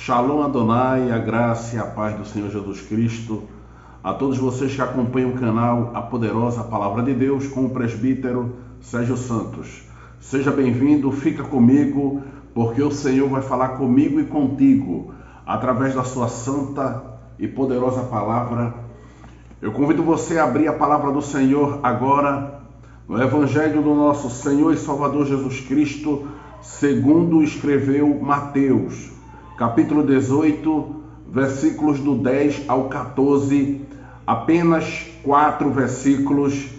Shalom Adonai, a graça e a paz do Senhor Jesus Cristo, a todos vocês que acompanham o canal A Poderosa Palavra de Deus com o presbítero Sérgio Santos. Seja bem-vindo, fica comigo, porque o Senhor vai falar comigo e contigo, através da sua santa e poderosa palavra. Eu convido você a abrir a palavra do Senhor agora, no Evangelho do nosso Senhor e Salvador Jesus Cristo, segundo escreveu Mateus, capítulo 18, versículos do 10 ao 14, apenas 4 versículos,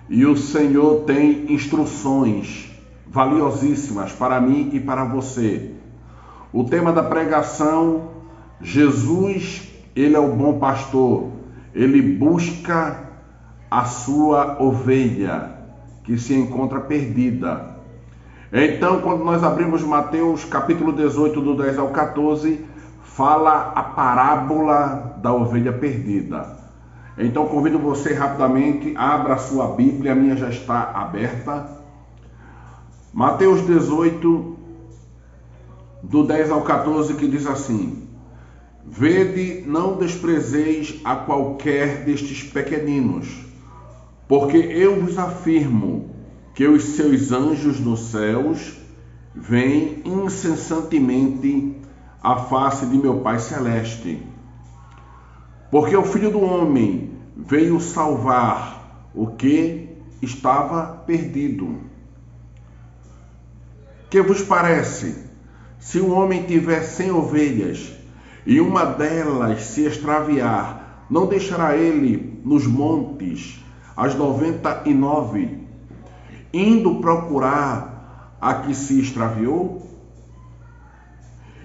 e o Senhor tem instruções valiosíssimas para mim e para você. O tema da pregação: Jesus, Ele é o bom pastor, Ele busca a sua ovelha que se encontra perdida. Então, quando nós abrimos Mateus capítulo 18, do 10 ao 14, fala a parábola da ovelha perdida. Então, convido você rapidamente, abra a sua Bíblia, a minha já está aberta. Mateus 18, do 10 ao 14, que diz assim: Vede, não desprezeis a qualquer destes pequeninos, porque eu vos afirmo que os seus anjos nos céus veem incessantemente a face de meu Pai Celeste. Porque o Filho do Homem veio salvar o que estava perdido. Que vos parece? Se um homem tiver 100 ovelhas e uma delas se extraviar, não deixará ele nos montes as 99, indo procurar a que se extraviou?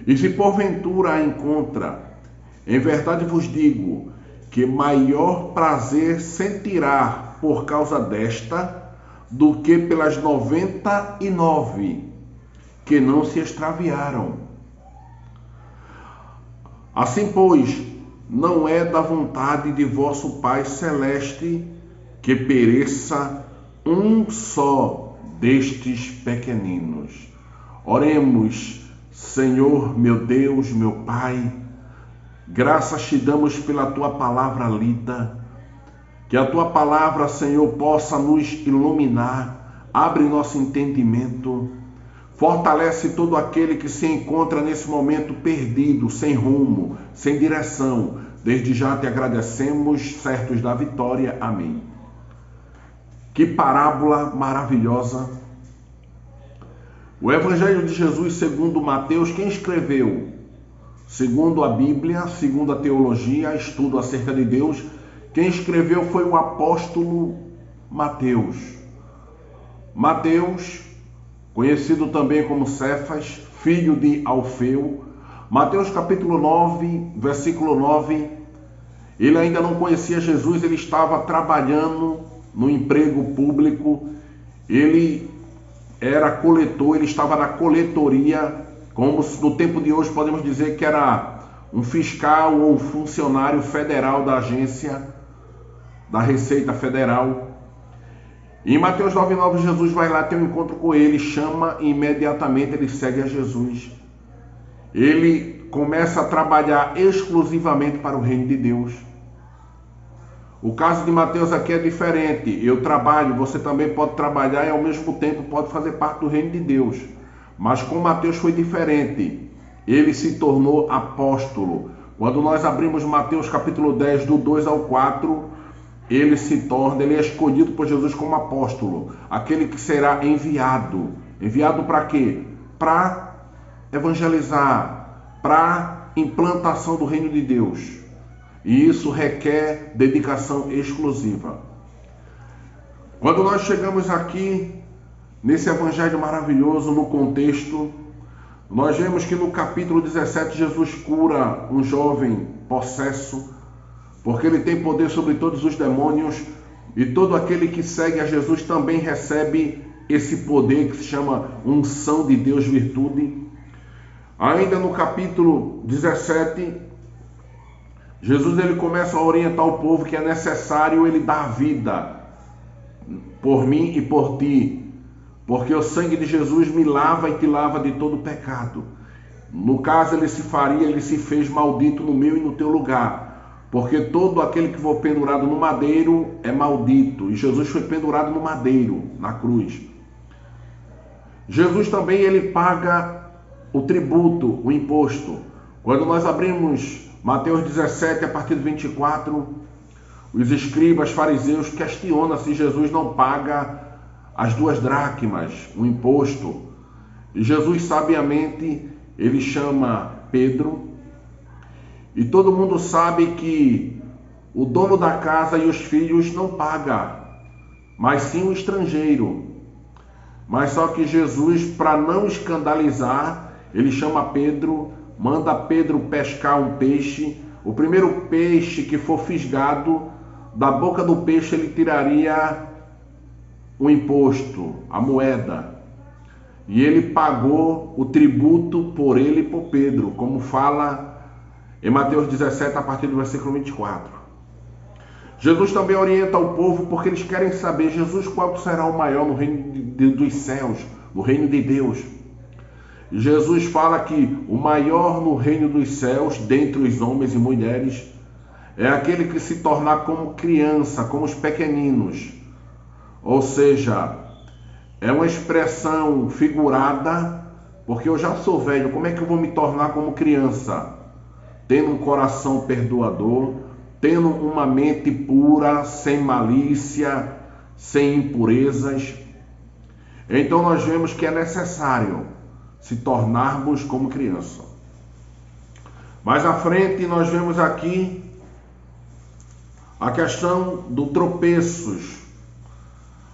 E se porventura a encontra, em verdade vos digo que maior prazer sentirá por causa desta do que pelas 99 que não se extraviaram. Assim, pois, não é da vontade de vosso Pai Celeste que pereça um só destes pequeninos. Oremos. Senhor, meu Deus, meu Pai, graças te damos pela tua palavra lida. Que a tua palavra, Senhor, possa nos iluminar, abre nosso entendimento, fortalece todo aquele que se encontra nesse momento perdido, sem rumo, sem direção. Desde já te agradecemos, certos da vitória. Amém. Que parábola maravilhosa! O Evangelho de Jesus segundo Mateus, quem escreveu? Segundo a Bíblia, segundo a teologia, estudo acerca de Deus, quem escreveu foi o apóstolo Mateus. Mateus, conhecido também como Cefas, filho de Alfeu. Mateus capítulo 9, versículo 9, ele ainda não conhecia Jesus, ele estava trabalhando no emprego público, ele era coletor, ele estava na coletoria, como no tempo de hoje podemos dizer que era um fiscal ou um funcionário federal da agência da Receita Federal. E em Mateus 9,9, Jesus vai lá ter um encontro com ele, chama e imediatamente ele segue a Jesus. Ele começa a trabalhar exclusivamente para o reino de Deus. O caso de Mateus aqui é diferente. Eu trabalho, você também pode trabalhar e ao mesmo tempo pode fazer parte do reino de Deus. Mas com Mateus foi diferente. Ele se tornou apóstolo. Quando nós abrimos Mateus capítulo 10, do 2 ao 4, ele é escolhido por Jesus como apóstolo. Aquele que será enviado. Enviado para quê? Para evangelizar, para implantação do reino de Deus. E isso requer dedicação exclusiva. Quando nós chegamos aqui, nesse evangelho maravilhoso, no contexto, nós vemos que no capítulo 17, Jesus cura um jovem possesso, porque ele tem poder sobre todos os demônios, e todo aquele que segue a Jesus também recebe esse poder que se chama unção de Deus, virtude. Ainda no capítulo 17, Jesus ele começa a orientar o povo que é necessário ele dar vida por mim e por ti, porque o sangue de Jesus me lava e te lava de todo pecado. No caso, ele se fez maldito no meu e no teu lugar, porque todo aquele que for pendurado no madeiro é maldito, e Jesus foi pendurado no madeiro, na cruz. Jesus também, ele paga o tributo, o imposto. Quando nós abrimos Mateus 17, a partir do 24, os escribas, fariseus questionam se Jesus não paga as 2 dracmas, o imposto. E Jesus, sabiamente, ele chama Pedro, e todo mundo sabe que o dono da casa e os filhos não pagam, mas sim o estrangeiro. Mas só que Jesus, para não escandalizar, ele chama Pedro, manda Pedro pescar um peixe. O primeiro peixe que for fisgado, da boca do peixe ele tiraria o imposto, a moeda. E ele pagou o tributo por ele e por Pedro, como fala em Mateus 17, a partir do versículo 24. Jesus também orienta o povo porque eles querem saber, Jesus, qual será o maior no reino dos céus, no reino de Deus. E Jesus fala que o maior no reino dos céus, dentre os homens e mulheres, é aquele que se tornar como criança, como os pequeninos. Ou seja, é uma expressão figurada, porque eu já sou velho, como é que eu vou me tornar como criança? Tendo um coração perdoador, tendo uma mente pura, sem malícia, sem impurezas. Então nós vemos que é necessário se tornarmos como criança. Mais à frente nós vemos aqui a questão do tropeços.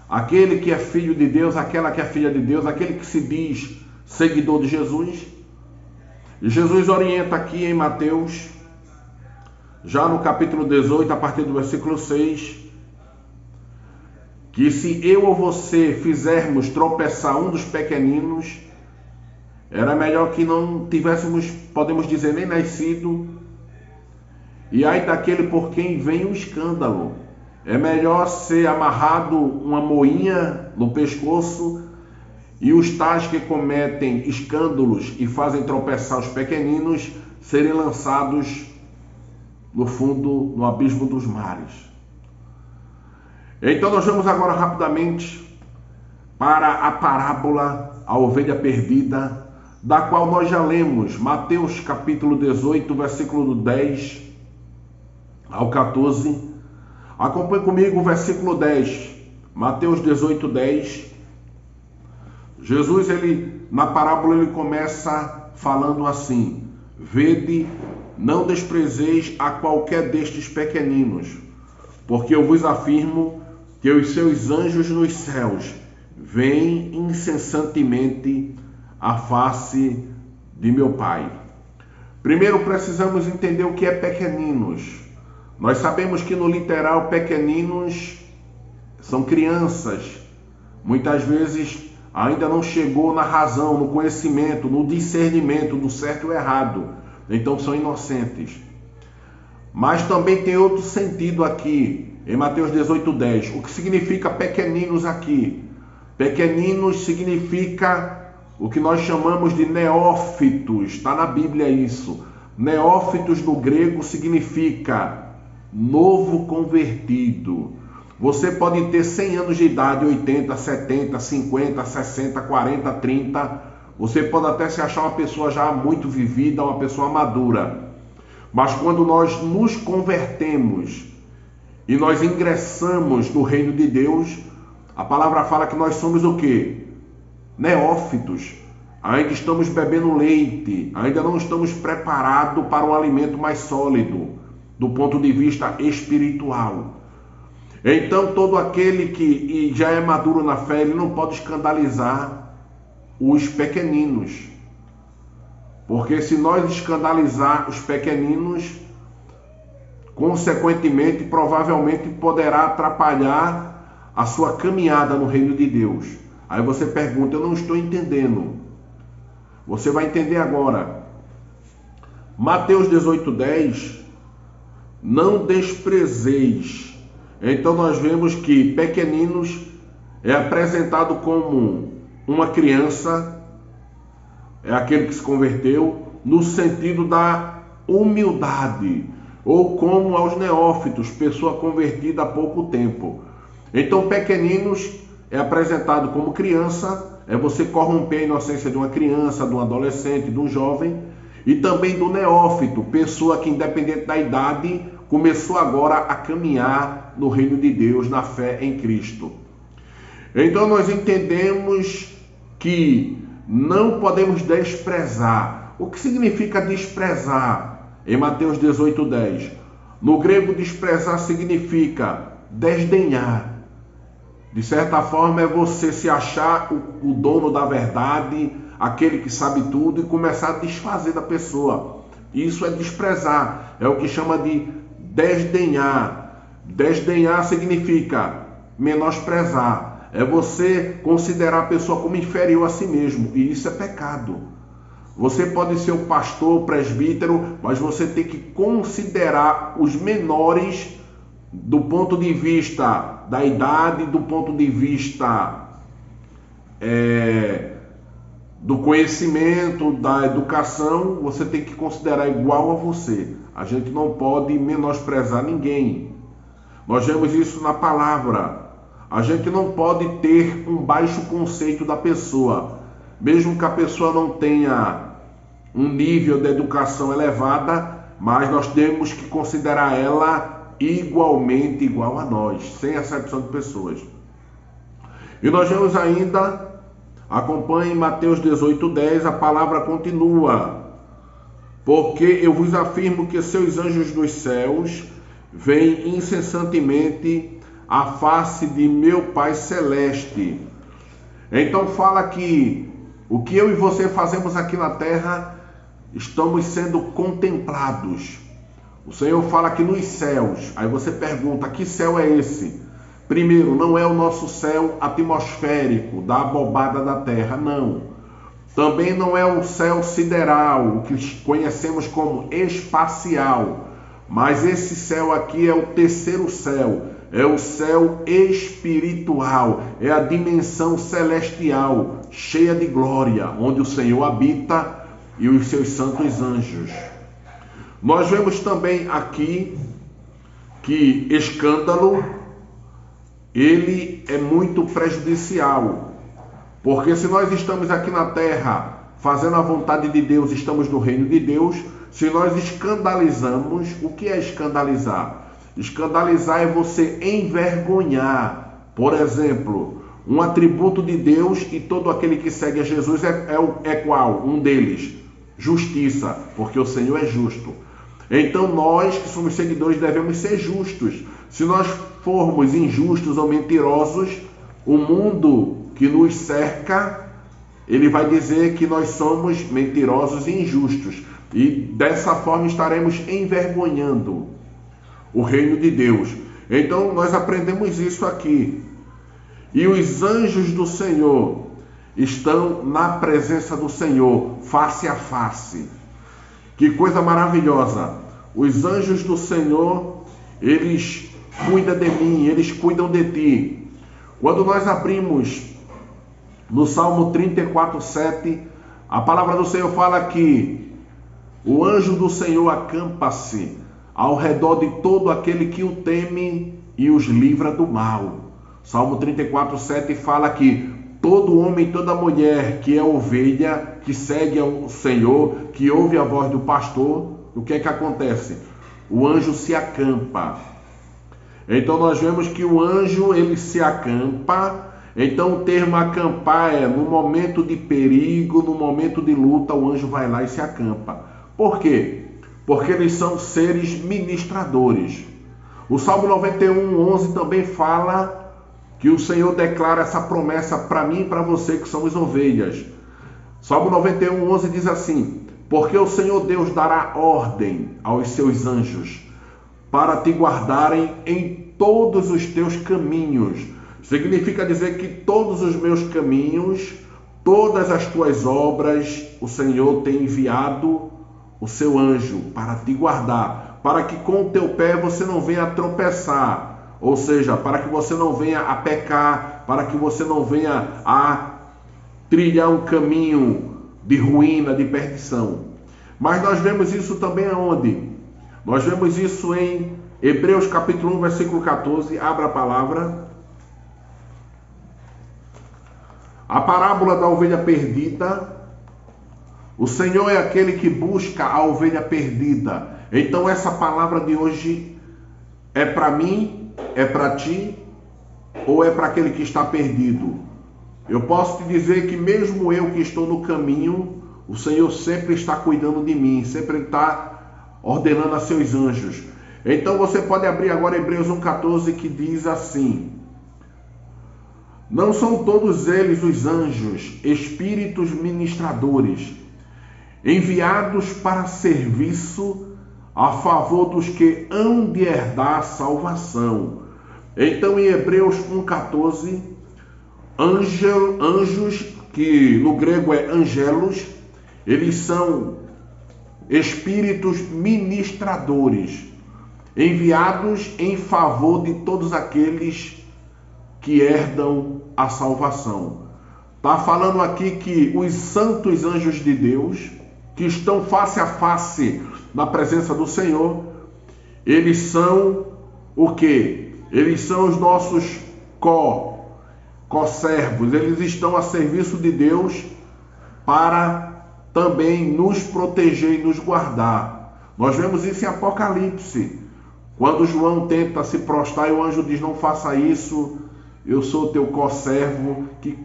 Aquele que é filho de Deus, aquela que é filha de Deus, aquele que se diz seguidor de Jesus. E Jesus orienta aqui em Mateus, já no capítulo 18, a partir do versículo 6, que se eu ou você fizermos tropeçar um dos pequeninos, era melhor que não tivéssemos, podemos dizer, nem nascido. E aí daquele por quem vem o escândalo. É melhor ser amarrado uma moinha no pescoço e os tais que cometem escândalos e fazem tropeçar os pequeninos serem lançados no fundo, no abismo dos mares. Então nós vamos agora rapidamente para a parábola, a ovelha perdida, da qual nós já lemos, Mateus capítulo 18, versículo 10 ao 14. Acompanhe comigo o versículo 10, Mateus 18, 10. Jesus, na parábola, ele começa falando assim: vede, não desprezeis a qualquer destes pequeninos, porque eu vos afirmo que os seus anjos nos céus veem incessantemente a face de meu Pai. Primeiro precisamos entender o que é pequeninos. Nós sabemos que no literal pequeninos são crianças, muitas vezes ainda não chegou na razão, no conhecimento, no discernimento do certo e o errado, então são inocentes. Mas também tem outro sentido aqui, em Mateus 18, 10. O que significa pequeninos aqui? Pequeninos significa o que nós chamamos de neófitos, está na Bíblia isso. Neófitos no grego significa novo convertido. Você pode ter 100 anos de idade, 80, 70, 50, 60, 40, 30. Você pode até se achar uma pessoa já muito vivida, uma pessoa madura. Mas quando nós nos convertemos e nós ingressamos no reino de Deus, a palavra fala que nós somos o quê? Neófitos. Ainda estamos bebendo leite, ainda não estamos preparados para um alimento mais sólido, do ponto de vista espiritual. Então, todo aquele que já é maduro na fé, ele não pode escandalizar os pequeninos. Porque se nós escandalizar os pequeninos, consequentemente, provavelmente poderá atrapalhar a sua caminhada no reino de Deus. Aí você pergunta, eu não estou entendendo. Você vai entender agora. Mateus 18, 10, não desprezeis. Então nós vemos que pequeninos é apresentado como uma criança, é aquele que se converteu. no sentido da humildade, ou como aos neófitos, pessoa convertida há pouco tempo. Então, pequeninos é apresentado como criança, é você corromper a inocência de uma criança, de um adolescente, de um jovem, e também do neófito, pessoa que, independente da idade, começou agora a caminhar no reino de Deus, na fé em Cristo. Então nós entendemos que não podemos desprezar. O que significa desprezar? Em Mateus 18:10. No grego, desprezar significa desdenhar. De certa forma, é você se achar o dono da verdade, aquele que sabe tudo, e começar a desfazer da pessoa. Isso é desprezar. É o que chama de desdenhar. Desdenhar significa menosprezar. É você considerar a pessoa como inferior a si mesmo. E isso é pecado. Você pode ser o pastor, o presbítero, mas você tem que considerar os menores do ponto de vista da idade, do ponto de vista do conhecimento, da educação. Você tem que considerar igual a você. A gente não pode menosprezar ninguém. Nós vemos isso na palavra. A gente não pode ter um baixo conceito da pessoa. Mesmo que a pessoa não tenha um nível de educação elevada, mas nós temos que considerar ela igualmente igual a nós, sem acepção de pessoas. E nós vemos ainda, acompanhe Mateus 18:10, a palavra continua. Porque eu vos afirmo que seus anjos dos céus veem incessantemente a face de meu Pai Celeste. Então fala que o que eu e você fazemos aqui na terra, estamos sendo contemplados. O Senhor fala que nos céus. Aí você pergunta, que céu é esse? Primeiro, não é o nosso céu atmosférico, da abobada da terra, não. Também não é o céu sideral, o que conhecemos como espacial. Mas esse céu aqui é o terceiro céu. É o céu espiritual, é a dimensão celestial, cheia de glória, onde o Senhor habita e os seus santos anjos. Nós vemos também aqui que escândalo, ele é muito prejudicial, porque se nós estamos aqui na terra fazendo a vontade de Deus, estamos no reino de Deus, se nós escandalizamos, o que é escandalizar? Escandalizar é você envergonhar. Por exemplo, um atributo de Deus, e todo aquele que segue a Jesus é qual? Um deles, justiça, porque o Senhor é justo. Então nós que somos seguidores devemos ser justos. Se nós formos injustos ou mentirosos, o mundo que nos cerca, ele vai dizer que nós somos mentirosos e injustos. E dessa forma estaremos envergonhando o reino de Deus. Então nós aprendemos isso aqui. E os anjos do Senhor estão na presença do Senhor, face a face. Que coisa maravilhosa! Os anjos do Senhor, eles cuidam de mim, eles cuidam de ti. Quando nós abrimos no Salmo 34:7, a palavra do Senhor fala que o anjo do Senhor acampa-se ao redor de todo aquele que o teme e os livra do mal. Salmo 34:7 fala que todo homem, toda mulher que é ovelha, que segue ao Senhor, que ouve a voz do pastor, o que é que acontece? O anjo se acampa. Então nós vemos que o anjo, ele se acampa. Então o termo acampar é no momento de perigo, no momento de luta, o anjo vai lá e se acampa. Por quê? Porque eles são seres ministradores. O Salmo 91:11 também fala que o Senhor declara essa promessa para mim e para você que somos ovelhas. Salmo 91:11 diz assim: porque o Senhor Deus dará ordem aos seus anjos para te guardarem em todos os teus caminhos. Significa dizer que todos os meus caminhos, todas as tuas obras, o Senhor tem enviado o seu anjo para te guardar, para que com o teu pé você não venha a tropeçar, ou seja, para que você não venha a pecar, para que você não venha a trilhar um caminho de ruína, de perdição. Mas nós vemos isso também aonde? Nós vemos isso em Hebreus capítulo 1, versículo 14. Abra a palavra. A parábola da ovelha perdida. O Senhor é aquele que busca a ovelha perdida. Então essa palavra de hoje é para mim, é para ti, ou é para aquele que está perdido? Eu posso te dizer que mesmo eu que estou no caminho, o Senhor sempre está cuidando de mim, sempre está ordenando a seus anjos. Então você pode abrir agora Hebreus 1,14, que diz assim: não são todos eles os anjos, espíritos ministradores, enviados para serviço a favor dos que hão de herdar a salvação. Então em Hebreus 1,14, anjos, que no grego é angelos, eles são espíritos ministradores, enviados em favor de todos aqueles que herdam a salvação. Está falando aqui que os santos anjos de Deus, que estão face a face na presença do Senhor, eles são o quê? Eles são os nossos co-servos, eles estão a serviço de Deus para também nos proteger e nos guardar. Nós vemos isso em Apocalipse, quando João tenta se prostrar e o anjo diz: não faça isso, eu sou teu co-servo.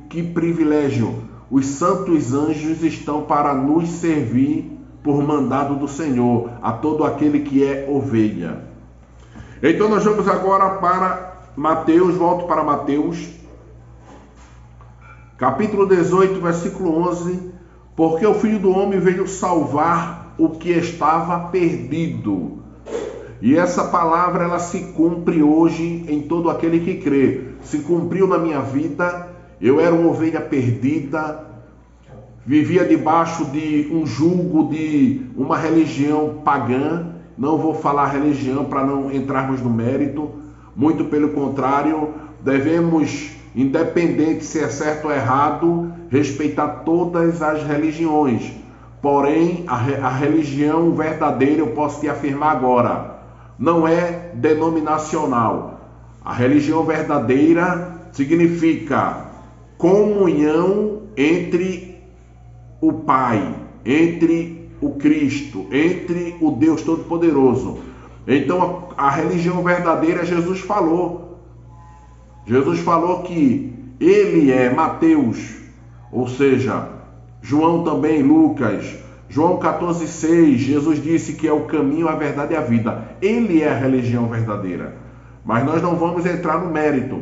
Que privilégio! Os santos anjos estão para nos servir por mandado do Senhor, a todo aquele que é ovelha. Então nós vamos agora para Mateus, volto para Mateus, capítulo 18, versículo 11, porque o Filho do Homem veio salvar o que estava perdido. E essa palavra, ela se cumpre hoje em todo aquele que crê. Se cumpriu na minha vida. Eu era uma ovelha perdida, vivia debaixo de um jugo de uma religião pagã. Não vou falar religião para não entrarmos no mérito, muito pelo contrário, devemos, independente se é certo ou errado, respeitar todas as religiões. Porém, a religião verdadeira, eu posso te afirmar agora, não é denominacional. A religião verdadeira significa comunhão entre o Pai, entre o Cristo, entre o Deus Todo-Poderoso. Então a religião verdadeira, Jesus falou que ele é Mateus, ou seja, João também, Lucas, João 14,6, Jesus disse que é o caminho, a verdade e a vida. Ele é a religião verdadeira, mas nós não vamos entrar no mérito.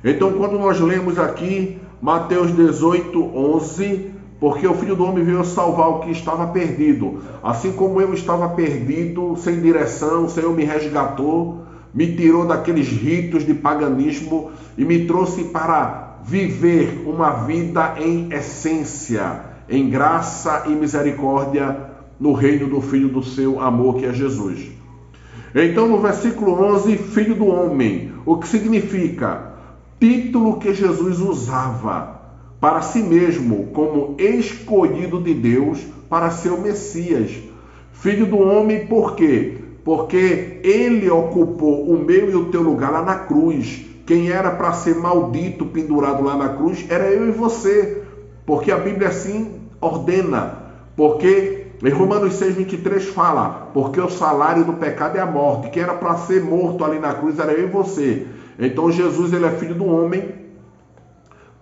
Então quando nós lemos aqui Mateus 18:11, porque o Filho do Homem veio salvar o que estava perdido. Assim como eu estava perdido, sem direção, o Senhor me resgatou, me tirou daqueles ritos de paganismo e me trouxe para viver uma vida em essência, em graça e misericórdia, no reino do Filho do seu amor, que é Jesus. Então no versículo 11, Filho do Homem, o que significa? Título que Jesus usava para si mesmo, como escolhido de Deus para ser o Messias. Filho do homem, por quê? Porque ele ocupou o meu e o teu lugar lá na cruz. Quem era para ser maldito, pendurado lá na cruz, era eu e você. Porque a Bíblia assim ordena. Porque em Romanos 6:23 fala, porque o salário do pecado é a morte. Quem era para ser morto ali na cruz era eu e você. Então Jesus, ele é filho do homem,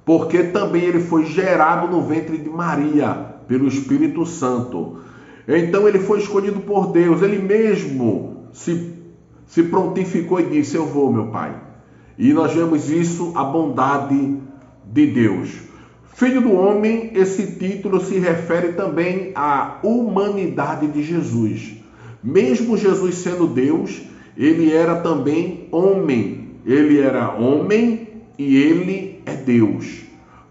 porque também ele foi gerado no ventre de Maria, pelo Espírito Santo. Então ele foi escolhido por Deus, ele mesmo se prontificou e disse: eu vou, meu Pai. E nós vemos isso, a bondade de Deus. Filho do homem, esse título se refere também à humanidade de Jesus. Mesmo Jesus sendo Deus, ele era também homem. Ele era homem e ele é Deus.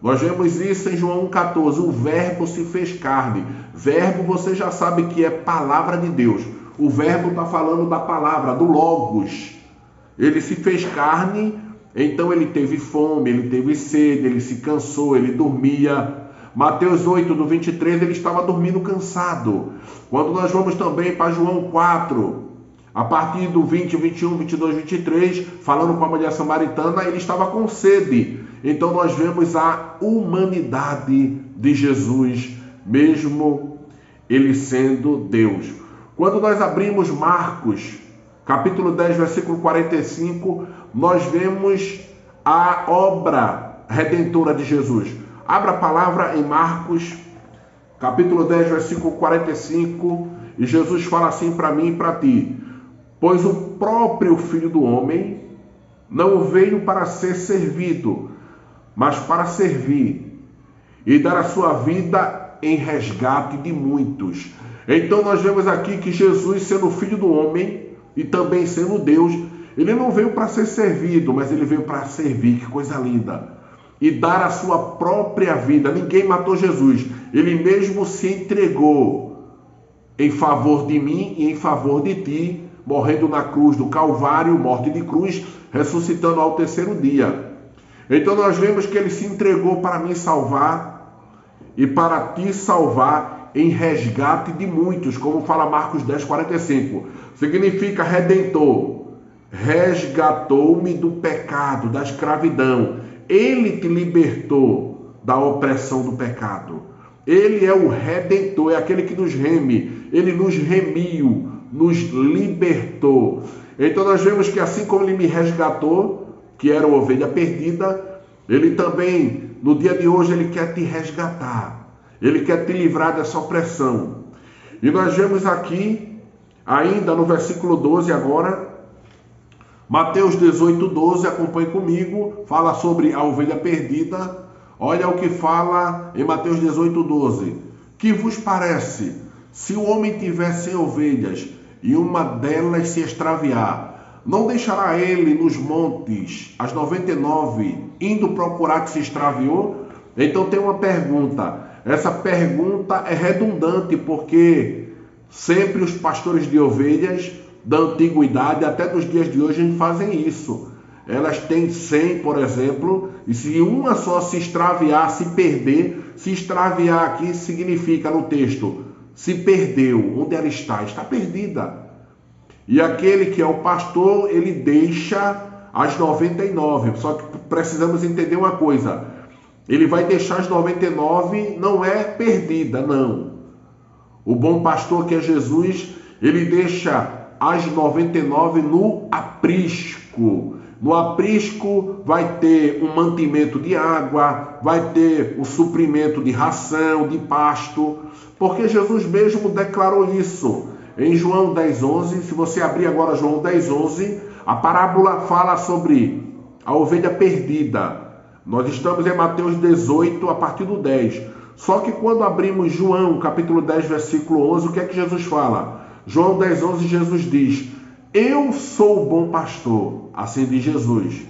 Nós vemos isso em João 1,14. O verbo se fez carne. Verbo, você já sabe que é palavra de Deus. O verbo está falando da palavra, do Logos. Ele se fez carne, então ele teve fome, ele teve sede, ele se cansou, ele dormia. Mateus 8, do 23, ele estava dormindo cansado. Quando nós vamos também para João 4, a partir do 20, 21, 22, 23, falando com a mulher samaritana, ele estava com sede. Então nós vemos a humanidade de Jesus, mesmo ele sendo Deus. Quando nós abrimos Marcos, capítulo 10, versículo 45, nós vemos a obra redentora de Jesus. Abra a palavra em Marcos, capítulo 10, versículo 45, e Jesus fala assim para mim e para ti: pois o próprio Filho do Homem não veio para ser servido, mas para servir e dar a sua vida em resgate de muitos. Então nós vemos aqui que Jesus, sendo Filho do Homem e também sendo Deus, ele não veio para ser servido, mas ele veio para servir. Que coisa linda! E dar a sua própria vida. Ninguém matou Jesus. Ele mesmo se entregou em favor de mim e em favor de ti, morrendo na cruz do Calvário, morte de cruz, ressuscitando ao terceiro dia. Então nós vemos que ele se entregou para me salvar e para te salvar em resgate de muitos, como fala Marcos 10, 45. Significa redentor. Resgatou-me do pecado, da escravidão. Ele te libertou da opressão do pecado. Ele é o redentor, é aquele que nos reme. Ele nos remiu, nos libertou. Então nós vemos que assim como ele me resgatou, que era uma ovelha perdida, ele também, no dia de hoje, ele quer te resgatar. Ele quer te livrar dessa opressão. E nós vemos aqui, ainda no versículo 12 agora, Mateus 18, 12, acompanhe comigo, fala sobre a ovelha perdida. Olha o que fala em Mateus 18, 12. Que vos parece, se o homem tiver 100 ovelhas e uma delas se extraviar, não deixará ele nos montes as 99, indo procurar que se extraviou? Então tem uma pergunta. Essa pergunta é redundante, porque sempre os pastores de ovelhas da antiguidade, até dos dias de hoje, fazem isso. Elas têm 100, por exemplo, e se uma só se extraviar, se perder, se extraviar aqui significa no texto, se perdeu. Onde ela está? Está perdida. E aquele que é o pastor, ele deixa as 99. Só que precisamos entender uma coisa. Ele vai deixar as 99, não é perdida, não. O bom pastor, que é Jesus, ele deixa as 99 no aprisco. No aprisco vai ter um mantimento de água, vai ter o suprimento de ração, de pasto, porque Jesus mesmo declarou isso. Em João 10:11, se você abrir agora João 10:11, a parábola fala sobre a ovelha perdida. Nós estamos em Mateus 18, a partir do 10. Só que quando abrimos João, capítulo 10, versículo 11, o que é que Jesus fala? João 10:11, Jesus diz: eu sou o bom pastor, assim diz Jesus.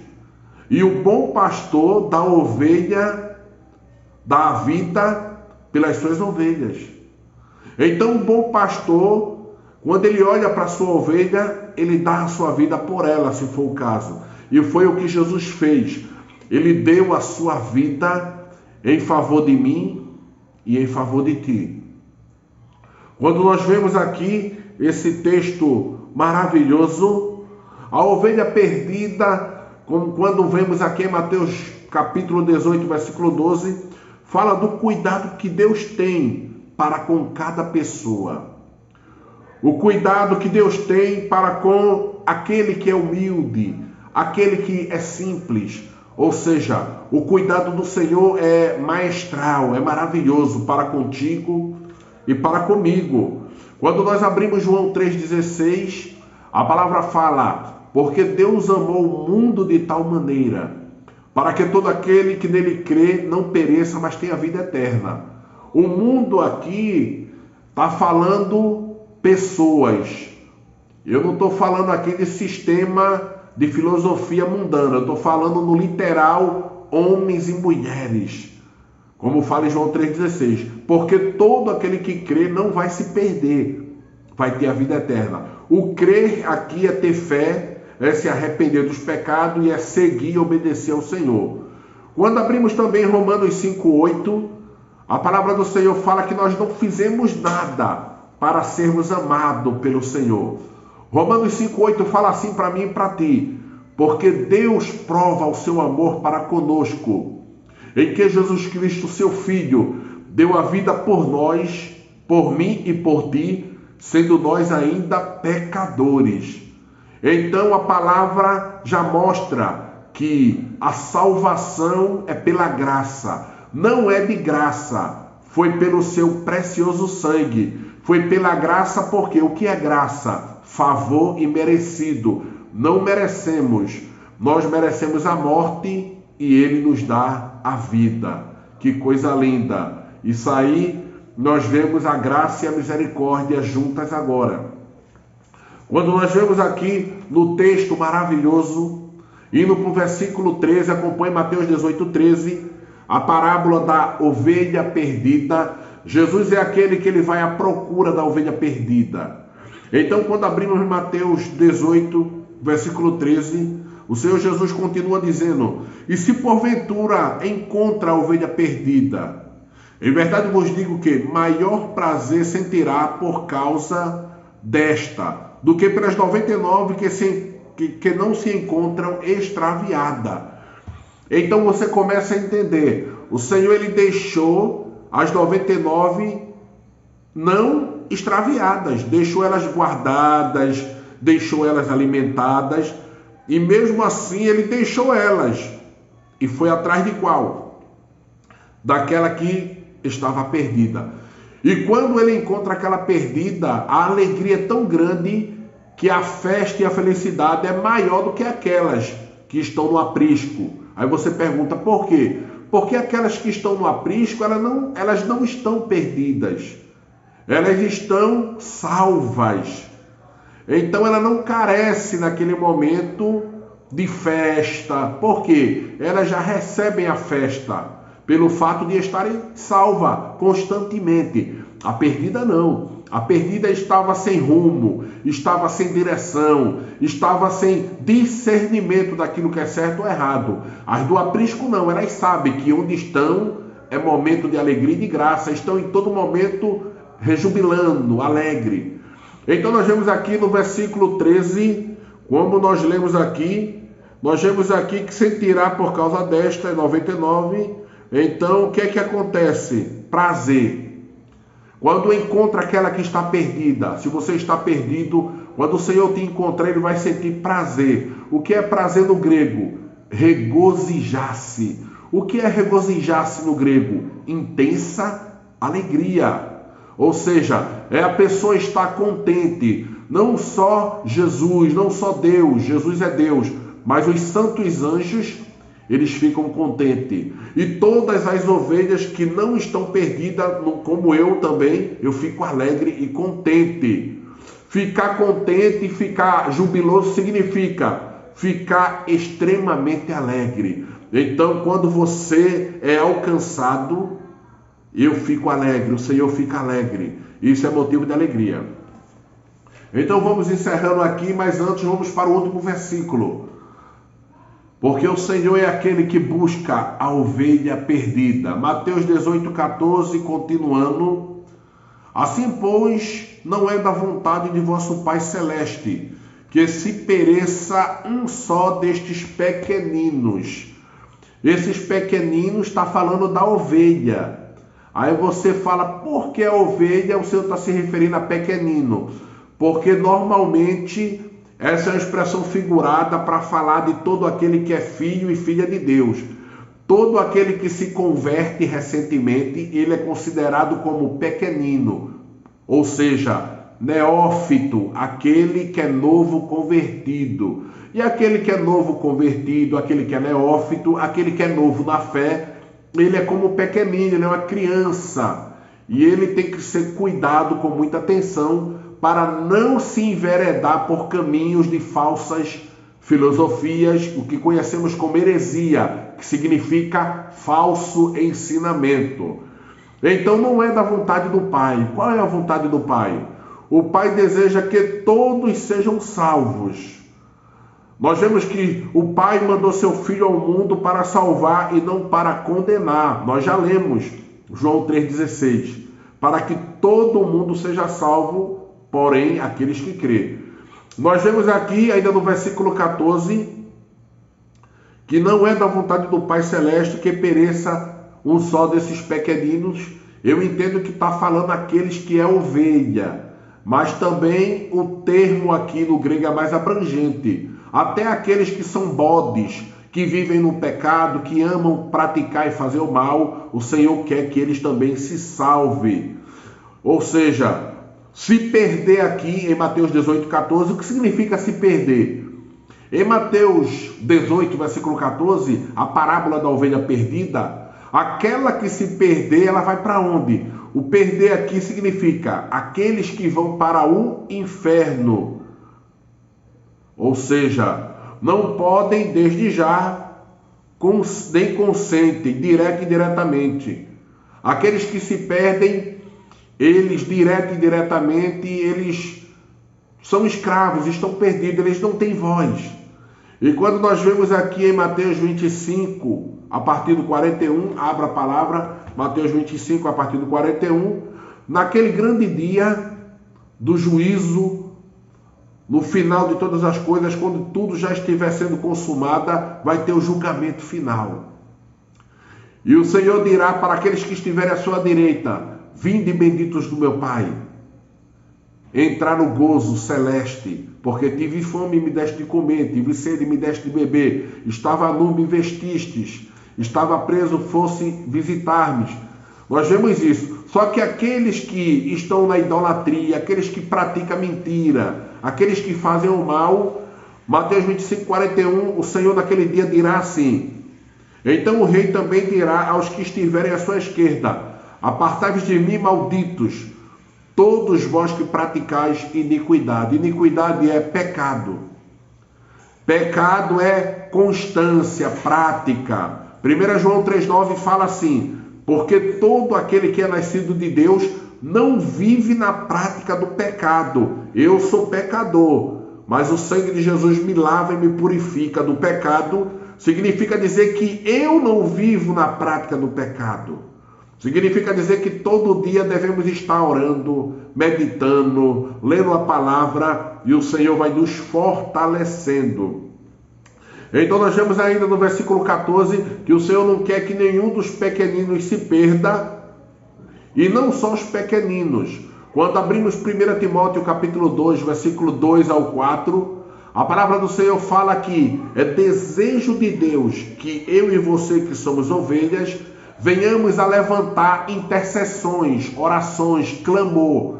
E o bom pastor dá ovelha, dá a vida pelas suas ovelhas. Então o bom pastor, quando ele olha para a sua ovelha, ele dá a sua vida por ela, se for o caso. E foi o que Jesus fez. Ele deu a sua vida em favor de mim e em favor de ti. Quando nós vemos aqui esse texto maravilhoso, a ovelha perdida, como quando vemos aqui em Mateus capítulo 18, versículo 12, fala do cuidado que Deus tem para com cada pessoa. O cuidado que Deus tem para com aquele que é humilde, aquele que é simples. Ou seja, o cuidado do Senhor é maestral, é maravilhoso para contigo e para comigo. Quando nós abrimos João 3,16, a palavra fala: porque Deus amou o mundo de tal maneira, para que todo aquele que nele crê não pereça, mas tenha vida eterna. O mundo aqui está falando pessoas. Eu não estou falando aqui de sistema de filosofia mundana, eu estou falando no literal homens e mulheres. Como fala em João 3,16, porque todo aquele que crê não vai se perder, vai ter a vida eterna. O crer aqui é ter fé, é se arrepender dos pecados e é seguir e obedecer ao Senhor. Quando abrimos também Romanos 5,8, A palavra do Senhor fala que nós não fizemos nada para sermos amados pelo Senhor. Romanos 5,8 fala assim para mim e para ti: porque Deus prova o seu amor para conosco, em que Jesus Cristo, seu Filho, deu a vida por nós, por mim e por ti, sendo nós ainda pecadores. Então a palavra já mostra que a salvação é pela graça, não é de graça, foi pelo seu precioso sangue, foi pela graça. Porque o que é graça? Favor imerecido. Não merecemos, nós merecemos a morte e Ele nos dá a vida. Que coisa linda! Isso aí, nós vemos a graça e a misericórdia juntas agora. Quando nós vemos aqui no texto maravilhoso, indo para o versículo 13, acompanhe Mateus 18:13, a parábola da ovelha perdida. Jesus é aquele que ele vai à procura da ovelha perdida. Então, quando abrimos Mateus 18, versículo 13, o Senhor Jesus continua dizendo: e se porventura encontra a ovelha perdida, em verdade vos digo que maior prazer sentirá por causa desta, do que pelas 99 que não se encontram extraviada. Então você começa a entender, o Senhor ele deixou as 99 não extraviadas, deixou elas guardadas, deixou elas alimentadas, e mesmo assim ele deixou elas e foi atrás de qual? Daquela que estava perdida. E quando ele encontra aquela perdida, a alegria é tão grande que a festa e a felicidade é maior do que aquelas que estão no aprisco. Aí você pergunta por quê? Porque aquelas que estão no aprisco, elas não estão perdidas, elas estão salvas. Então ela não carece naquele momento de festa. Por quê? Elas já recebem a festa pelo fato de estarem salvas constantemente. A perdida não. A perdida estava sem rumo, estava sem direção, estava sem discernimento daquilo que é certo ou errado. As do aprisco não, elas sabem que onde estão é momento de alegria e de graça, estão em todo momento rejubilando, alegre. Então nós vemos aqui no versículo 13, como nós vemos aqui que sentirá por causa desta, 99. Então o que é que acontece? Prazer. Quando encontra aquela que está perdida, se você está perdido, quando o Senhor te encontrar, Ele vai sentir prazer. O que é prazer no grego? Regozijar-se. O que é regozijar-se no grego? Intensa alegria. Ou seja, é a pessoa estar contente. Não só Jesus, não só Deus, Jesus é Deus, mas os santos anjos, eles ficam contentes. E todas as ovelhas que não estão perdidas, como eu também, eu fico alegre e contente. Ficar contente e ficar jubiloso significa ficar extremamente alegre. Então, quando você é alcançado, eu fico alegre, o Senhor fica alegre. Isso é motivo de alegria. Então vamos encerrando aqui, mas antes vamos para o último versículo. Porque o Senhor é aquele que busca a ovelha perdida. Mateus 18:14, continuando. Assim, pois, não é da vontade de vosso Pai Celeste que se pereça um só destes pequeninos. Esses pequeninos está falando da ovelha. Aí você fala, por que a ovelha? O Senhor está se referindo a pequenino. Porque normalmente essa é uma expressão figurada para falar de todo aquele que é filho e filha de Deus. Todo aquele que se converte recentemente, ele é considerado como pequenino. Ou seja, neófito, aquele que é novo convertido. E aquele que é novo convertido, aquele que é neófito, aquele que é novo na fé, ele é como pequenino, ele é uma criança. E ele tem que ser cuidado com muita atenção para não se enveredar por caminhos de falsas filosofias, o que conhecemos como heresia, que significa falso ensinamento. Então não é da vontade do Pai. Qual é a vontade do Pai? O Pai deseja que todos sejam salvos. Nós vemos que o Pai mandou seu Filho ao mundo para salvar e não para condenar. Nós já lemos João 3,16. Para que todo mundo seja salvo, porém aqueles que crêem. Nós vemos aqui, ainda no versículo 14, que não é da vontade do Pai Celeste que pereça um só desses pequeninos. Eu entendo que está falando aqueles que é ovelha, mas também o termo aqui no grego é mais abrangente. Até aqueles que são bodes, que vivem no pecado, que amam praticar e fazer o mal, o Senhor quer que eles também se salvem. Ou seja, se perder aqui em Mateus 18,14, o que significa se perder? Em Mateus 18, versículo 14, a parábola da ovelha perdida, aquela que se perder, ela vai para onde? O perder aqui significa aqueles que vão para o inferno. Ou seja, não podem desde já, nem consentem, direto e indiretamente. Aqueles que se perdem, eles direto e indiretamente, eles são escravos, estão perdidos, eles não têm voz. E quando nós vemos aqui em Mateus 25, a partir do 41, abra a palavra, Mateus 25, a partir do 41, naquele grande dia do juízo, no final de todas as coisas, quando tudo já estiver sendo consumado, vai ter o julgamento final. E o Senhor dirá para aqueles que estiverem à sua direita: vinde benditos do meu Pai, entrar no gozo celeste, porque tive fome e me deste de comer, tive sede e me deste de beber, estava nu, me vestistes, estava preso, fosse visitar-me. Nós vemos isso. Só que aqueles que estão na idolatria, aqueles que praticam mentira, aqueles que fazem o mal, Mateus 25, 41, o Senhor naquele dia dirá assim: então o rei também dirá aos que estiverem à sua esquerda: apartai-vos de mim, malditos, todos vós que praticais iniquidade. Iniquidade é pecado. Pecado é constância, prática. 1 João 3,9 fala assim: porque todo aquele que é nascido de Deus não vive na prática do pecado. Eu sou pecador, mas o sangue de Jesus me lava e me purifica do pecado. Significa dizer que eu não vivo na prática do pecado. Significa dizer que todo dia devemos estar orando, meditando, lendo a palavra, e o Senhor vai nos fortalecendo. Então nós vemos ainda no versículo 14 que o Senhor não quer que nenhum dos pequeninos se perda, e não só os pequeninos. Quando abrimos 1 Timóteo capítulo 2, versículo 2 ao 4, a palavra do Senhor fala que é desejo de Deus que eu e você, que somos ovelhas, venhamos a levantar intercessões, orações, clamor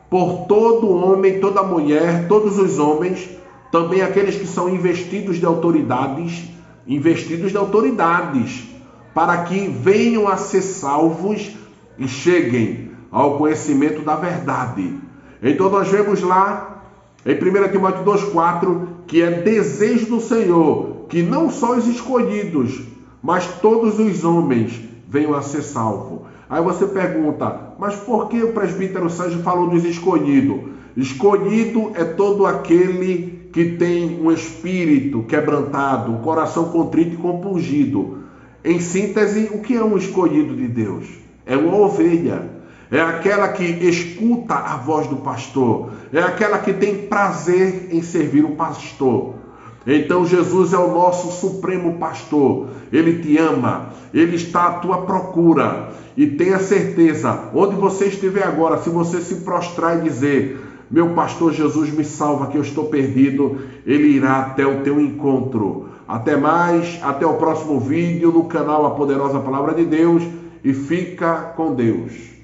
por todo homem, toda mulher, todos os homens, também aqueles que são investidos de autoridades, para que venham a ser salvos e cheguem ao conhecimento da verdade. Então nós vemos lá em 1 Timóteo 2,4 que é desejo do Senhor que não só os escolhidos, mas todos os homens venham a ser salvos. Aí você pergunta: mas por que o presbítero Sérgio falou dos escolhidos? Escolhido é todo aquele que tem um espírito quebrantado, um coração contrito e compungido. Em síntese, o que é um escolhido de Deus? É uma ovelha. É aquela que escuta a voz do pastor. É aquela que tem prazer em servir o pastor. Então Jesus é o nosso supremo pastor. Ele te ama. Ele está à tua procura. E tenha certeza, onde você estiver agora, se você se prostrar e dizer: meu pastor Jesus, me salva que eu estou perdido, ele irá até o teu encontro. Até mais, até o próximo vídeo no canal A Poderosa Palavra de Deus, e fica com Deus.